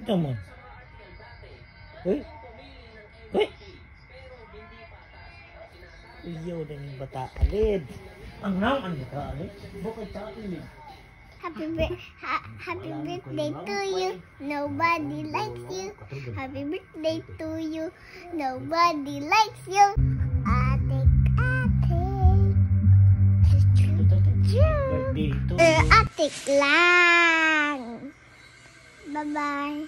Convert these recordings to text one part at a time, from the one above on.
Come on. Uy. Uy. Iyo na yung bata alid. Ang naman bata alid. Bakit sa alid? Happy birthday to you. Nobody likes you. Happy birthday to you. Nobody likes you. Atik, atik. Birthday to you. Atik lang. Bye-bye.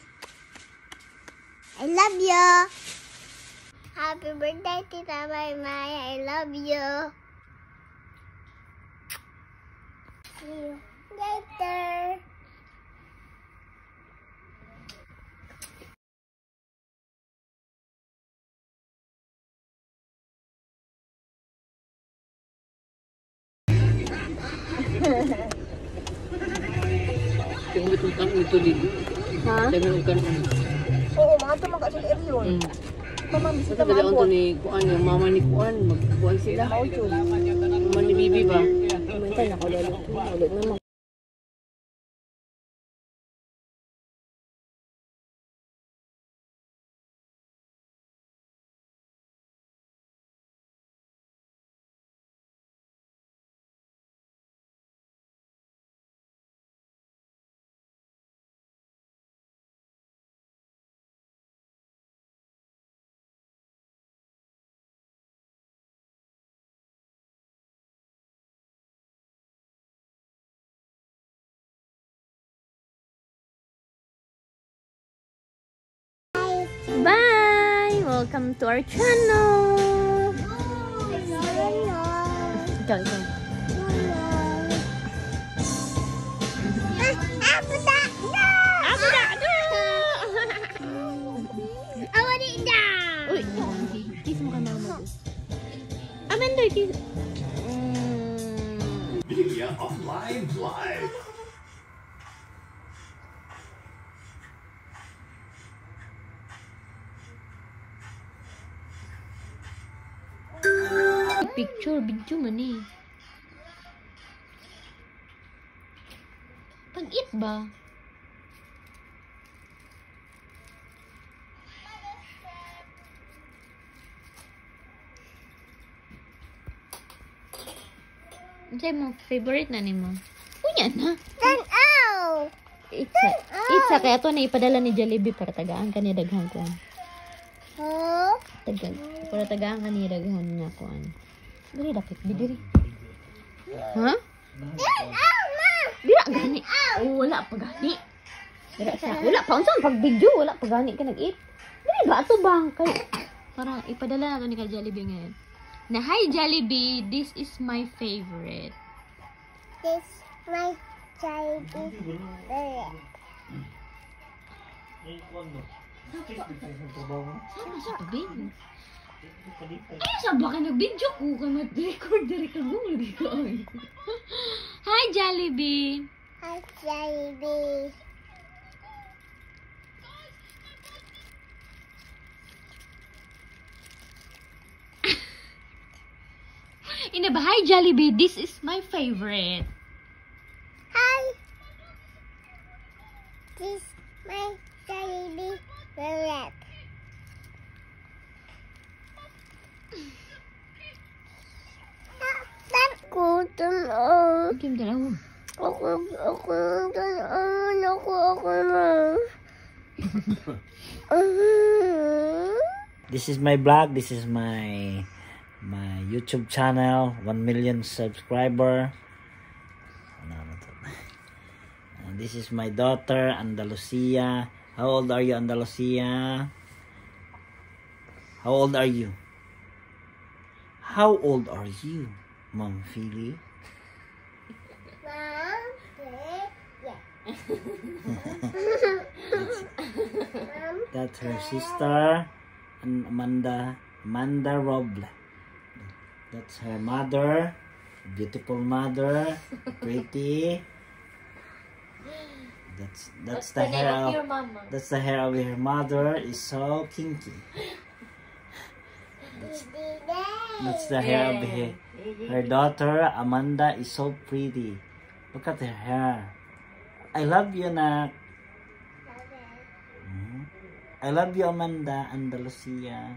I love you. Happy birthday, Tita Maymay. I love you. See you later. Yung utang ito dito. Ha? Jangan ukan. Oo, mga ito magkasin area yun. Mamamisi Sa kada unto ni kuan yung mama ni kuan magkuan sila. Mama ni Bibi ba? Minsan ako lalo. Ulit naman. Bye! Welcome to our channel! Ikaw. Uy! Kiss mo ka mama. Amanda, kiss. Media of Live. Picture, video man eh. Pag-it ba? Ano sa'yo mo? Favorite na ni mo? Unya na. Itsa kaya ito na ipadala ni Jollibee para tagaan ka ni daghan ko. Para tagaan ka ni daghan niya ko. Diri dapat bidiri. Ha? Dira gani. Oh, wala pa gani. Dira sa wala pa unsa pag video wala pa gani ka nag-eat. Diri ba ato bang kay para ipadala na to ni kay Jollibee ngayon. Na hi Jollibee, this is my favorite. This my child is there. Ano sa pabing? Ay, saan ba ka nag-video ko? Ka mag-record dari ka mo. Hi, Jollibee! Hi, Jollibee. Inaba, hi, Jollibee! This is my favorite. Hi. This my Jollibee favorite. Kim dalawa. This is my vlog. This is my YouTube channel. 1 million subscriber. This is my daughter, Andalucia. How old are you, Andalucia? How old are you? How old are you, Mom Philly? That's her sister, Amanda Roble. That's her mother, beautiful mother, pretty. That's the hair of your mama. That's the hair of her mother. Is so kinky. That's the hair of her daughter, Amanda. Is so pretty. Look at her hair. I love you, Nak. I love you, Amanda Andalusia.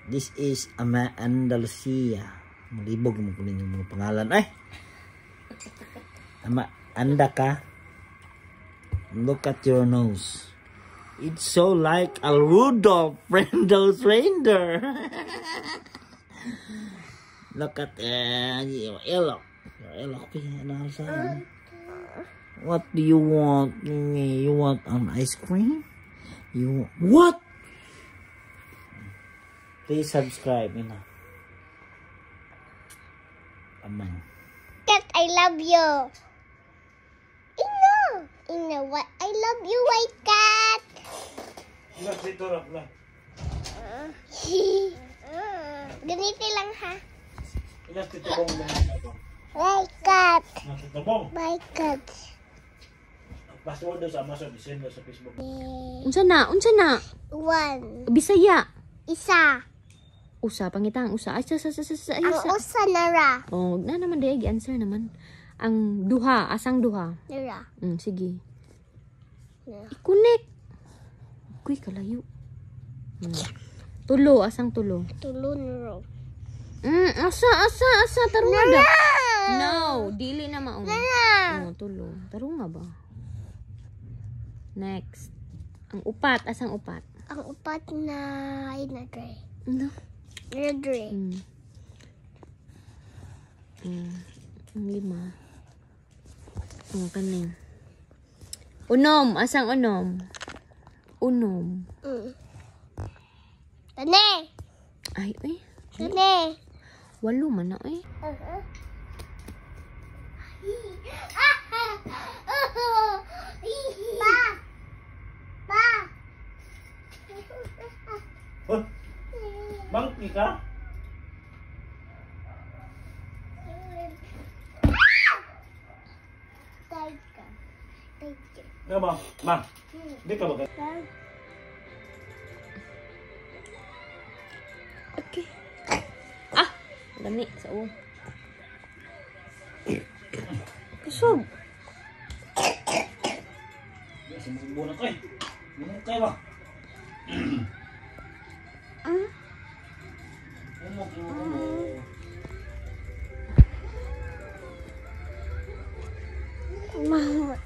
This is Andalusia. Malibog mo ko yung mga pangalan. Ay! Anda ka? Look at your nose. It's so like a Rudolph Randall's reindeer. Look at your elok. Your elok. What do you want? You want an ice cream? You want what? Please subscribe. Aman. Cat, I love you. Ino what? I love you, white cat. Ganito lang ha. White cat. White cat. Password sa Amazon, isend sa Facebook. Unsa na? 1. Bisaya. Isa. Usa pangitang usa. Ay, Ang usa na ra. Oh, na naman day answer naman. Ang duha, asang duha. Nara. Sige. Yeah. I-connect. Kuy kalayo. Tulo, asang tulo. Tulo na ra. Asa tarunga da. No, dili na maong. Nara. Tulo. Tarunga ba? Next. Ang upat, asang upat. Ang upat na ay na dre. No. Na dre. Ang lima. Kanin. Unom. Asang unom? Unom. Tane. Ay. Tane. 8 man na eh. Pa. Monkey ka? Nga ba? Ma, di ka ba? Okay. Dami sa ulo. Kusog. Sumubunang ka eh. Bumong kayo ba? Mama.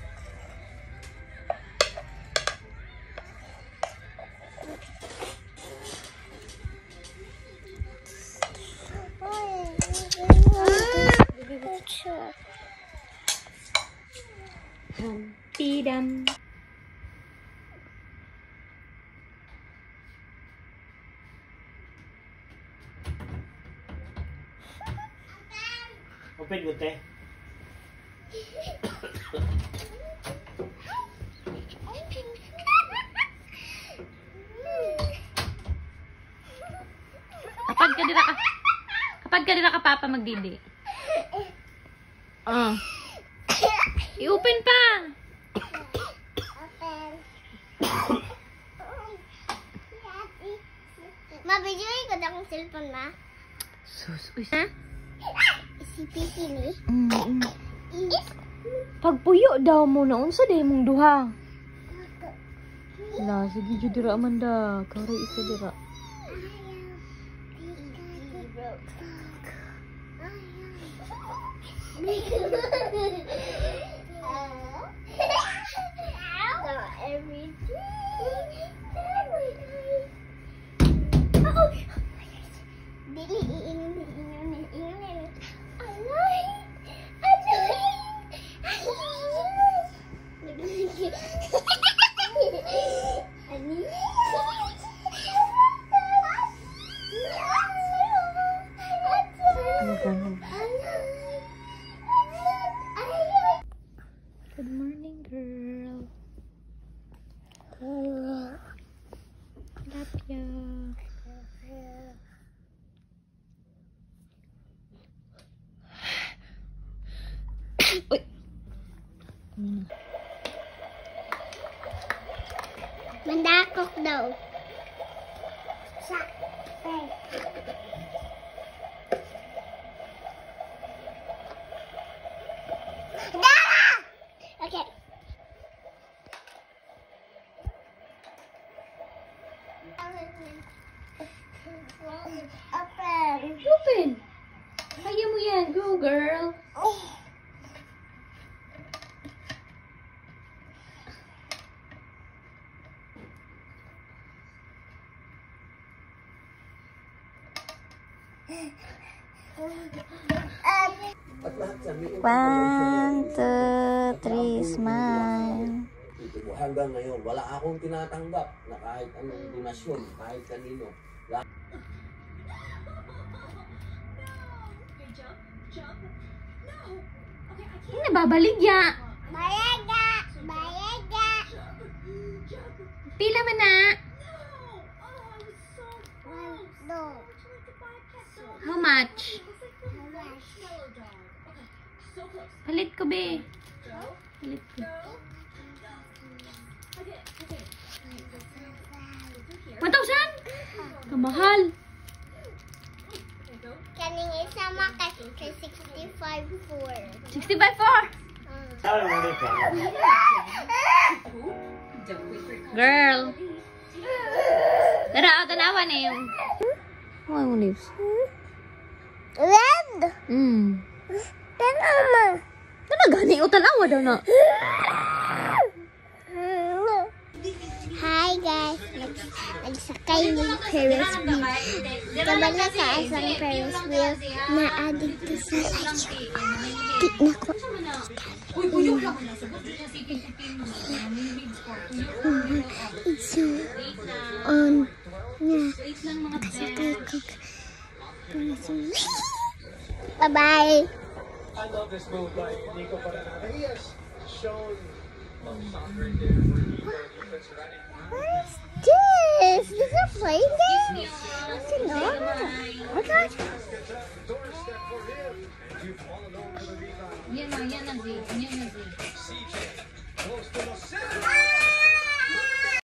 Tidam. Open mo te. Kapag ka dira ka papa magdidi. I-open pa. Mabidyoin ko na akong cellphone, ma. Sus. Ha? Si Pipi ni. Pagpuyo daw mo na unsa day mong duha. La, sige jud dira Amanda. Karay isa dira. Dili, iingon. Good morning, girl. Love ya. Uy. Mandakok daw. Sa. Okay. Open. Kaya mo yan. Go, girl. One, two, three, smile. Hanggang ngayon, wala akong tinatanggap na kahit anong donasyon, kahit kanino. Nababalik ya. Bayaga! Bayaga! Pila man na. No. How much? Palit ko, be. Palit ko. $1,000? Kamahal. Kaning isa maka 65.4. 65 Girl. Tara, tanawan na yung. Huwag mo lips. Red! Tanama! Gani o tanawa daw na. Hi guys! Nagsakay ng Ferris wheel. Kabala sa asang Ferris wheel na adik ko sa lagi. Di na ko. It's so on. Nakasakay ko. Bye-bye! I love this move by Nico Paranara. He has shown What is this? Is it playing game? No. Oh my gosh. Yan na, Z.